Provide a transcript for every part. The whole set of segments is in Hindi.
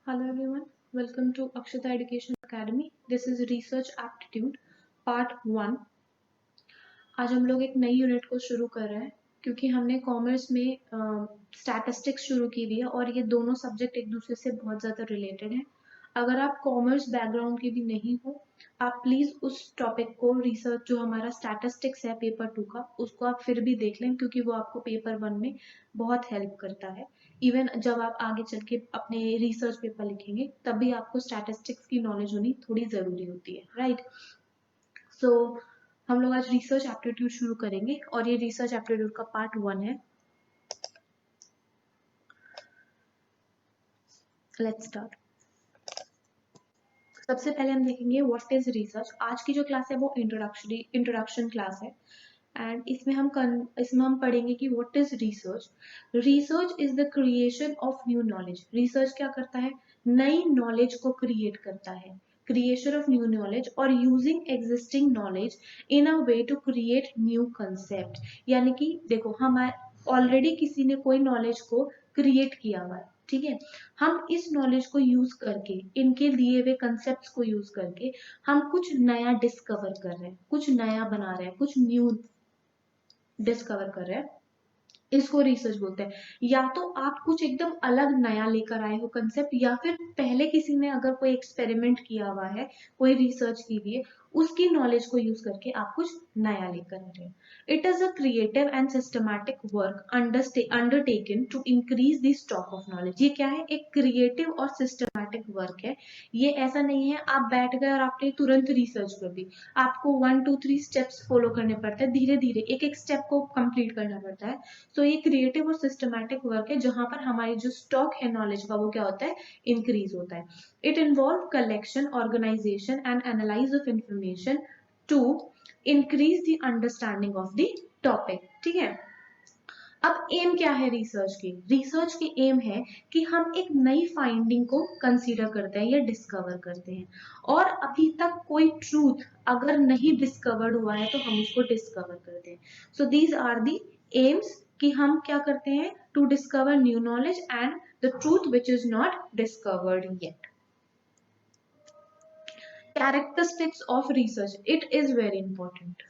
Hello everyone, welcome to Akshata Education Academy. This is Research Aptitude Part 1. आज हम लोग एक नई यूनिट को शुरू कर रहे हैं क्योंकि हमने कॉमर्स में स्टैटिस्टिक्स शुरू की हुई है और ये दोनों सब्जेक्ट एक दूसरे से बहुत ज़्यादा रिलेटेड हैं। अगर आप कॉमर्स बैकग्राउंड के भी नहीं हो, आप प्लीज़ उस टॉपिक को रिसर्च जो हमारा स्टैटिस्टिक्स है पेपर 2 का, उसको आप फिर भी देख लें क्योंकि वो आपको पेपर 1 में बहुत हेल्प करता है। इवन जब आप आगे चल के अपने रिसर्च पेपर लिखेंगे तब भी आपको स्टैटिस्टिक्स की नॉलेज होनी थोड़ी ज़रूरी होती है, राइट? सो हम लोग आज रिसर्च एप्टीट्यूड शुरू करेंगे और ये रिसर्च एप्टीट्यूड का पार्ट 1 है। Let's start. सबसे पहले हम देखेंगे व्हाट इज रिसर्च। आज की जो क्लास है वो इंट्रोडक्शन क्लास है एंड इसमें हम पढ़ेंगे कि what is research. Research is the creation of new knowledge. Research क्या करता है? नई नॉलेज को क्रिएट करता है, क्रिएशन ऑफ न्यू नॉलेज और using existing knowledge in a way to create new concept. यानी कि देखो, हम ऑलरेडी किसी ने कोई नॉलेज को क्रिएट किया हुआ है, ठीक है, हम इस नॉलेज को यूज करके, इनके दिए हुए कंसेप्ट्स को यूज करके हम कुछ नया डिस्कवर कर रहे हैं, कुछ नया बना रहे हैं, कुछ न्यू डिस्कवर कर रहे हैं, इसको रिसर्च बोलते हैं। या तो आप कुछ एकदम अलग नया लेकर आए हो कंसेप्ट, या फिर पहले किसी ने अगर कोई एक्सपेरिमेंट किया हुआ है, कोई रिसर्च की हुई है, उसकी नॉलेज को यूज करके आप कुछ नया लेकर आ रहे हैं। It is a creative and systematic work undertaken to increase the stock of knowledge. ये क्या है? एक क्रिएटिव और सिस्टमैटिक वर्क है। ये ऐसा नहीं है आप बैठ गए और आपने तुरंत रिसर्च कर दी। आपको 1 2 3 स्टेप्स फॉलो करने पड़ते हैं, धीरे धीरे एक एक स्टेप को कंप्लीट करना पड़ता है। तो ये क्रिएटिव और सिस्टमैटिक वर्क है जहां पर हमारी जो स्टॉक है नॉलेज का वो क्या होता है? इंक्रीज होता है। It involve collection, organization and analyze of information to increase the understanding of the topic, ठीक है। अब एम क्या है रिसर्च की? रिसर्च की एम है कि हम एक नई फाइंडिंग को कंसीडर करते हैं या डिस्कवर करते हैं, और अभी तक कोई ट्रूथ अगर नहीं डिस्कवर्ड हुआ है तो हम उसको डिस्कवर करते हैं। So these are the aims कि हम क्या करते हैं? To discover new knowledge and the truth which is not discovered yet. Characteristics of research, it is very important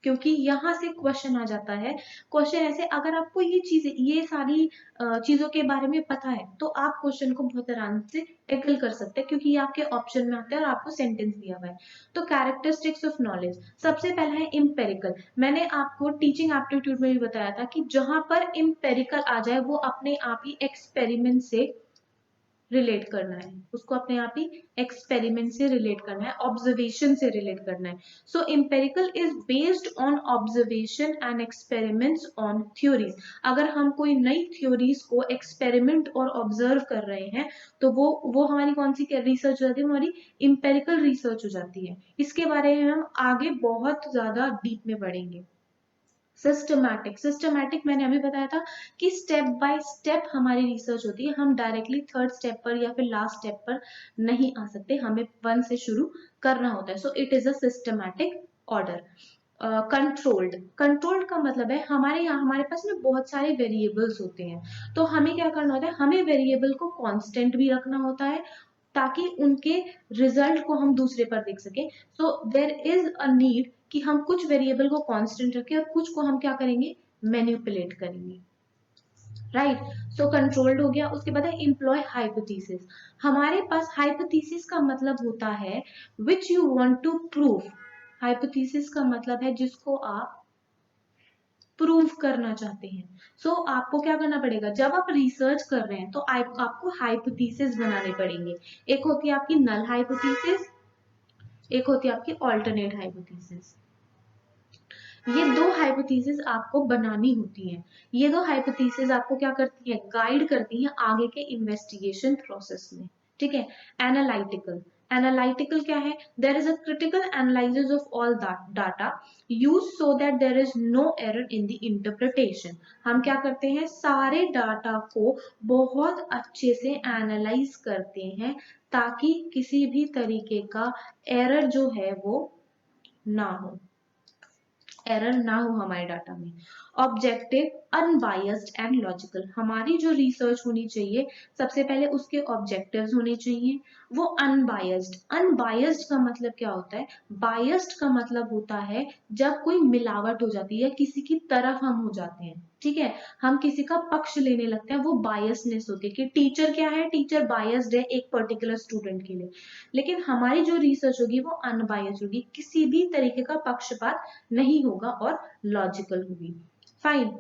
क्योंकि यहाँ से क्वेश्चन आ जाता है। क्वेश्चन ऐसे, अगर आपको ये सारी चीजों के बारे में पता है तो आप क्वेश्चन को बहुत आराम से टैकल कर सकते हैं क्योंकि ये आपके ऑप्शन में आता है और आपको सेंटेंस दिया हुआ है। तो कैरेक्टरिस्टिक्स ऑफ नॉलेज, सबसे पहला है इम्पेरिकल। मैंने आपको टीचिंग एप्टीट्यूड में भी बताया था कि जहां पर इम्पेरिकल आ जाए वो अपने आप ही एक्सपेरिमेंट से रिलेट करना है, उसको अपने आप ही एक्सपेरिमेंट से रिलेट करना है, ऑब्जर्वेशन से रिलेट करना है। So empirical is based on observation and experiments on theories. अगर हम कोई नई थ्योरीज को एक्सपेरिमेंट और ऑब्जर्व कर रहे हैं तो वो हमारी कौन सी रिसर्च हो जाती है? हमारी इम्पेरिकल रिसर्च हो जाती है। इसके बारे में हम आगे बहुत ज्यादा डीप में पढ़ेंगे। सिस्टमैटिक मैंने अभी बताया था कि स्टेप बाय स्टेप हमारी रिसर्च होती है, हम डायरेक्टली थर्ड स्टेप पर या फिर लास्ट स्टेप पर नहीं आ सकते, हमें 1 से शुरू करना होता है। So it is a systematic order. Controlled का मतलब है हमारे पास में बहुत सारे वेरिएबल्स होते हैं, तो हमें क्या करना होता है? हमें वेरिएबल को कांस्टेंट भी रखना होता है ताकि उनके रिजल्ट को हम दूसरे पर देख सके। So there is a need कि हम कुछ वेरिएबल को कांस्टेंट रखें और कुछ को हम क्या करेंगे? मैनिपुलेट करेंगे, राइट। सो कंट्रोल्ड हो गया। उसके बाद है एम्प्लॉय हाइपोथेसिस। हमारे पास हाइपोथेसिस का मतलब होता है which you want to prove. Hypothesis का मतलब है जिसको आप प्रूव करना चाहते हैं। सो आपको क्या करना पड़ेगा? जब आप रिसर्च कर रहे हैं तो आपको हाइपोथेसिस बनाने पड़ेंगे। एक होती है आपकी नल हाइपोथेसिस, एक होती है आपकी ऑल्टरनेट हाइपोथेसिस। ये 2 हाइपोथेसिस आपको बनानी होती हैं। ये 2 हाइपोथेसिस आपको क्या करती है? गाइड करती हैं आगे के इन्वेस्टिगेशन प्रोसेस में, ठीक है। एनालिटिकल क्या है? There is a critical analysis of all data use so that there is no error in the interpretation. हम क्या करते हैं? सारे डाटा को बहुत अच्छे से एनालाइज करते हैं ताकि किसी भी तरीके का एरर जो है वो ना हो। एरर ना हो हमारे डाटा में। ऑब्जेक्टिव, अनबायस्ड एंड लॉजिकल, हमारी जो रिसर्च होनी चाहिए सबसे पहले उसके ऑब्जेक्टिव्स होने चाहिए वो अनबायस्ड। अनबायस्ड का मतलब क्या होता है? बायस्ड का मतलब होता है जब कोई मिलावट हो जाती है, किसी की तरफ हम हो जाते हैं, ठीक है, हम किसी का पक्ष लेने लगते हैं, वो बायसनेस होती है कि टीचर क्या है, टीचर बायस्ड है एक पर्टिकुलर स्टूडेंट के लिए। लेकिन हमारी जो रिसर्च होगी वो अनबायस्ड होगी, किसी भी तरीके का पक्षपात नहीं होगा और लॉजिकल होगी। फाइन।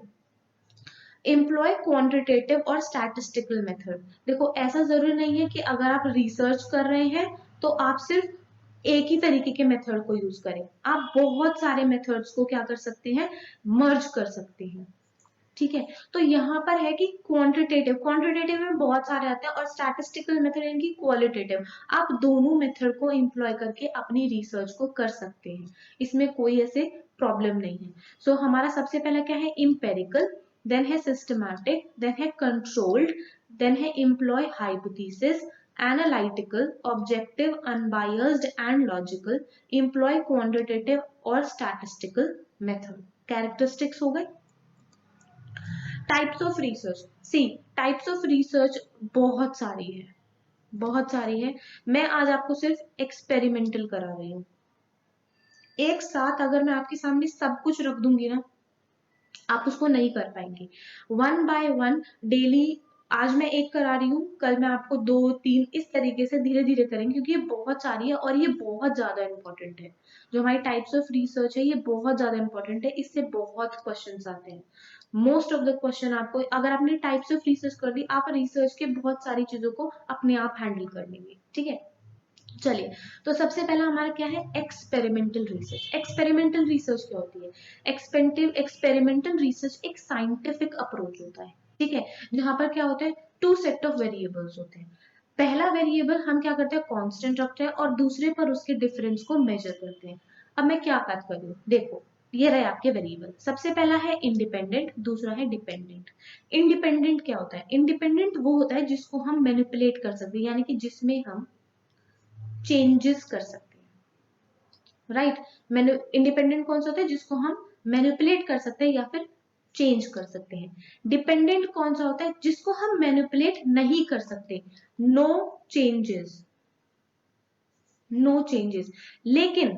एम्प्लॉय क्वांटिटेटिव और स्टैटिस्टिकल मेथड। देखो ऐसा जरूरी नहीं है कि अगर आप रिसर्च कर रहे हैं तो आप सिर्फ एक ही तरीके के मेथड को यूज करें, आप बहुत सारे मेथड्स को क्या कर सकते हैं, मर्ज कर सकते हैं, ठीक है। तो यहाँ पर है कि क्वांटिटेटिव, क्वांटिटेटिव में बहुत सारे आते हैं और स्टैटिस्टिकल मेथड यानी कि क्वालिटेटिव, आप दोनों मेथड को एम्प्लॉय करके अपनी रिसर्च को कर सकते हैं, इसमें कोई ऐसे प्रॉब्लम नहीं है। सो हमारा सबसे पहला क्या है, इम्पेरिकल, देन है सिस्टमैटिक, देन है कंट्रोल्ड, देन है employ hypothesis, analytical, objective, unbiased and logical, employ quantitative और स्टैटिस्टिकल मेथड। कैरेक्टरिस्टिक्स हो गए। Types of research, see types of research बहुत सारी है, बहुत सारी है। मैं आज आपको सिर्फ एक्सपेरिमेंटल करा रही हूँ। एक साथ अगर मैं आपके सामने सब कुछ रख दूंगी ना, आप उसको नहीं कर पाएंगे। वन बाय वन डेली, आज मैं एक करा रही हूँ, कल मैं आपको दो तीन, इस तरीके से धीरे धीरे करेंगे क्योंकि ये बहुत सारी है और ये बहुत ज्यादा इंपॉर्टेंट है। जो हमारी टाइप्स ऑफ रिसर्च है ये बहुत ज्यादा इंपॉर्टेंट है, इससे बहुत क्वेश्चंस आते हैं। मोस्ट ऑफ द क्वेश्चन आपको, अगर आपने टाइप्स ऑफ रिसर्च कर ली, आप रिसर्च के बहुत सारी चीजों को अपने आप हैंडल कर लेंगे, ठीक है। चलिए, तो सबसे पहला हमारा क्या है, एक्सपेरिमेंटल रिसर्च। एक्सपेरिमेंटल रिसर्च क्या होती है? एक्सपेरिमेंटल रिसर्च एक साइंटिफिक अप्रोच होता है, ठीक है, जहां पर क्या होता है, टू सेट ऑफ वेरिएबल्स होते हैं। पहला वेरिएबल हम क्या करते हैं, कांस्टेंट रखते हैं और दूसरे पर उसके डिफरेंस को मेजर करते हैं। अब मैं क्या बात कर रही हूँ, देखो ये रहे आपके वेरिएबल। सबसे पहला है इंडिपेंडेंट, दूसरा है डिपेंडेंट। इंडिपेंडेंट क्या होता है? इंडिपेंडेंट वो होता है जिसको हम मैनिपुलेट कर सकते हैं, यानी कि जिसमें हम चेंजेस कर सकते हैं, राइट। मैंने इंडिपेंडेंट कौन सा होता है, जिसको हम मैनिपुलेट कर सकते हैं या फिर चेंज कर सकते हैं। डिपेंडेंट कौन सा होता है, जिसको हम मैनिपुलेट नहीं कर सकते, नो चेंजेस, नो चेंजेस। लेकिन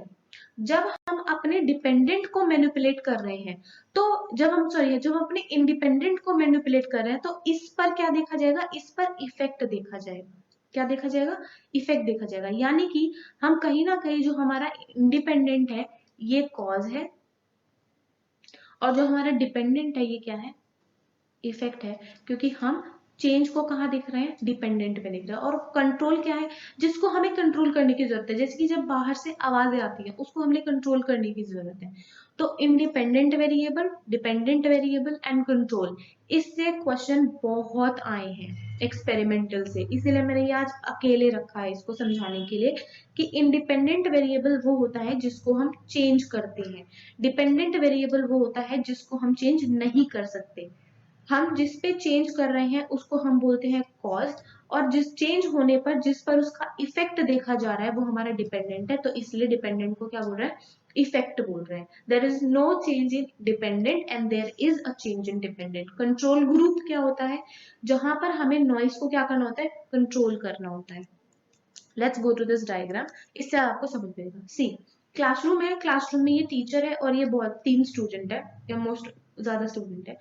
जब हम अपने डिपेंडेंट को मैनिपुलेट कर रहे हैं, तो जब हम अपने इंडिपेंडेंट को मैनिपुलेट कर रहे हैं तो इस पर क्या देखा जाएगा, इस पर इफेक्ट देखा जाएगा। क्या देखा जाएगा? इफेक्ट देखा जाएगा, यानी कि हम कहीं ना कहीं जो हमारा इंडिपेंडेंट है ये कॉज है और जो हमारा डिपेंडेंट है ये क्या है, इफेक्ट है, क्योंकि हम चेंज को कहाँ देख रहे हैं, डिपेंडेंट में देख रहे हैं। और कंट्रोल क्या है, जिसको हमें कंट्रोल करने की जरूरत है, जैसे कि जब बाहर से आवाजें आती है उसको हमें कंट्रोल करने की जरूरत है। तो independent variable, dependent variable and control, इससे क्वेश्चन बहुत आए हैं एक्सपेरिमेंटल से, इसीलिए मैंने ये आज अकेले रखा है इसको समझाने के लिए कि इंडिपेंडेंट वेरिएबल वो होता है जिसको हम चेंज करते हैं, डिपेंडेंट वेरिएबल वो होता है जिसको हम चेंज नहीं कर सकते। हम जिस पे चेंज कर रहे हैं उसको हम बोलते हैं कॉज, और जिस चेंज होने पर जिस पर उसका इफेक्ट देखा जा रहा है वो हमारा डिपेंडेंट है, तो इसलिए डिपेंडेंट को क्या बोल रहा है, इफेक्ट बोल रहे हैं। There is no change in dependent and there is a change in dependent. Control group क्या होता है, जहां पर हमें नॉइस को क्या करना होता है, कंट्रोल करना होता है। Let's go to this diagram, इससे आपको समझ में सी क्लासरूम है, क्लासरूम में ये टीचर है और ये बहुत 3 स्टूडेंट है या मोस्ट ज्यादा स्टूडेंट है।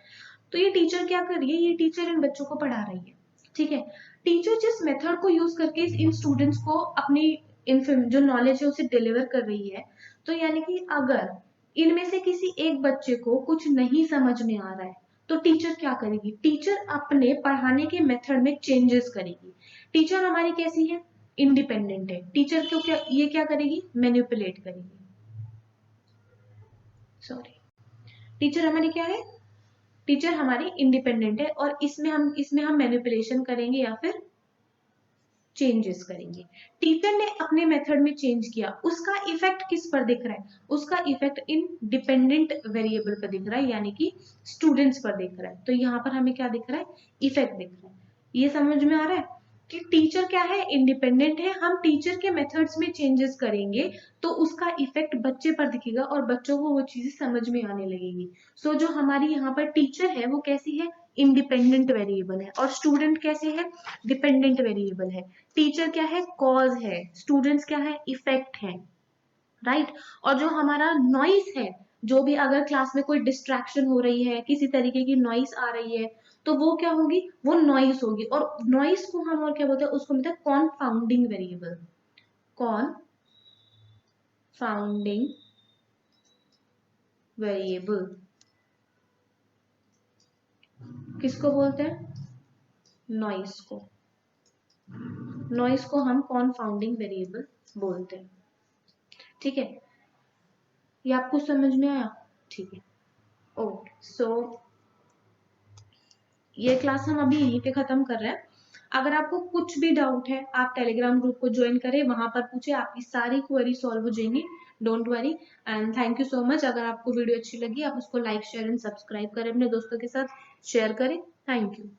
तो ये टीचर क्या कर रही है, ये टीचर इन बच्चों को पढ़ा रही है, ठीक है। टीचर जिस मेथड को यूज करके इन स्टूडेंट्स को अपनी जो नॉलेज है उसे डिलीवर कर रही है, तो यानी कि अगर इनमें से किसी एक बच्चे को कुछ नहीं समझ में आ रहा है तो टीचर क्या करेगी, टीचर अपने पढ़ाने के मेथड में चेंजेस करेगी। टीचर हमारी कैसी है, इंडिपेंडेंट है, टीचर को क्या ये क्या करेगी, मैनिपुलेट करेगी, सॉरी, टीचर हमारी क्या है, टीचर हमारी इंडिपेंडेंट है और इसमें हम मैनिपुलेशन करेंगे या फिर चेंजेस करेंगे। टीचर ने अपने मेथड में चेंज किया, उसका इफेक्ट किस पर दिख रहा है, उसका इफेक्ट इन डिपेंडेंट वेरिएबल पर दिख रहा है, यानी कि स्टूडेंट्स पर दिख रहा है। तो यहाँ पर हमें क्या दिख रहा है, इफेक्ट दिख रहा है। ये समझ में आ रहा है। कि टीचर क्या है, इंडिपेंडेंट है, हम टीचर के मेथड्स में चेंजेस करेंगे तो उसका इफेक्ट बच्चे पर दिखेगा और बच्चों को वो चीजें समझ में आने लगेगी। सो जो हमारी यहाँ पर टीचर है वो कैसी है, इंडिपेंडेंट वेरिएबल है, और स्टूडेंट कैसे है, डिपेंडेंट वेरिएबल है। टीचर क्या है, कॉज है, स्टूडेंट्स क्या है, इफेक्ट है, राइट। और जो हमारा नॉइस है, जो भी अगर क्लास में कोई डिस्ट्रैक्शन हो रही है, किसी तरीके की नॉइस आ रही है, तो वो क्या होगी, वो नॉइस होगी। और नॉइस को हम और क्या बोलते हैं, उसको बोलते हैं कॉनफाउंडिंग वेरिएबल। कॉनफाउंडिंग वेरिएबल किसको बोलते हैं, नॉइस को। नॉइस को हम कॉनफाउंडिंग वेरिएबल बोलते हैं, ठीक है। ये आपको समझ में आया, ठीक है। ओके, सो ये क्लास हम अभी यहीं पे खत्म कर रहे हैं। अगर आपको कुछ भी डाउट है, आप टेलीग्राम ग्रुप को ज्वाइन करें, वहां पर पूछे, आपकी सारी क्वेरी सॉल्व हो जाएंगी। Don't worry, and thank you so much. अगर आपको वीडियो अच्छी लगी, आप उसको लाइक शेयर एंड सब्सक्राइब करें, अपने दोस्तों के साथ शेयर करें। Thank you.